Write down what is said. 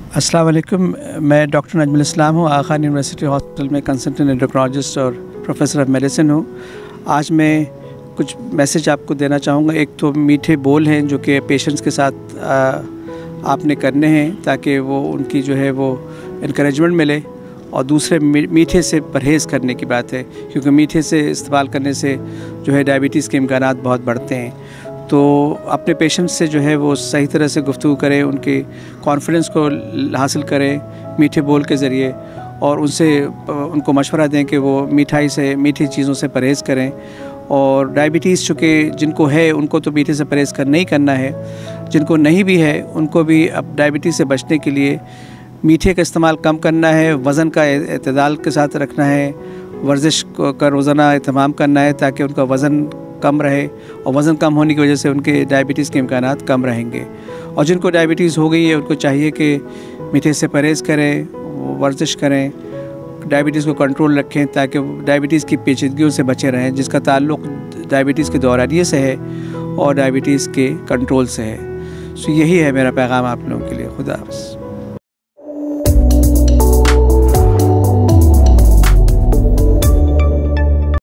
अस्सलाम वालेकुम। मैं डॉक्टर नजमुल इस्लाम हूँ। आगा खान यूनिवर्सिटी हॉस्पिटल में कंसल्टेंट एंडोक्रिनोलॉजिस्ट और प्रोफेसर ऑफ मेडिसिन हूँ। आज मैं कुछ मैसेज आपको देना चाहूँगा। एक तो मीठे बोल हैं जो कि पेशेंट्स के साथ आपने करने हैं ताकि वो उनकी जो है वो इनकरेजमेंट मिले, और दूसरे मीठे से परहेज़ करने की बात है, क्योंकि मीठे से इस्तेमाल करने से जो है डायबिटीज़ के इम्कानात बहुत बढ़ते हैं। तो अपने पेशेंट्स से जो है वो सही तरह से गुफ्तगू करें, उनके कॉन्फिडेंस को हासिल करें मीठे बोल के ज़रिए, और उनको मशवरा दें कि वो मीठी चीज़ों से परहेज़ करें। और डायबिटीज़ चूँकि जिनको है उनको तो मीठे से परहेज़ करना ही करना है, जिनको नहीं भी है उनको भी अब डायबिटीज़ से बचने के लिए मीठे का इस्तेमाल कम करना है, वज़न का एतदाल के साथ रखना है, वर्जिश का रोज़ाना एहतमाम करना है ताकि उनका वज़न कम रहे, और वज़न कम होने की वजह से उनके डायबिटीज़ के इम्कानात कम रहेंगे। और जिनको डायबिटीज़ हो गई है उनको चाहिए कि मीठे से परहेज़ करें, वर्जिश करें, डायबिटीज़ को कंट्रोल रखें ताकि डायबिटीज़ की पेचीदगियों से बचे रहें, जिसका ताल्लुक़ डायबिटीज़ के दौरानिये से है और डायबिटीज़ के कंट्रोल से है। सो यही है मेरा पैगाम आप लोगों के लिए। खुदा हाफ़िज़।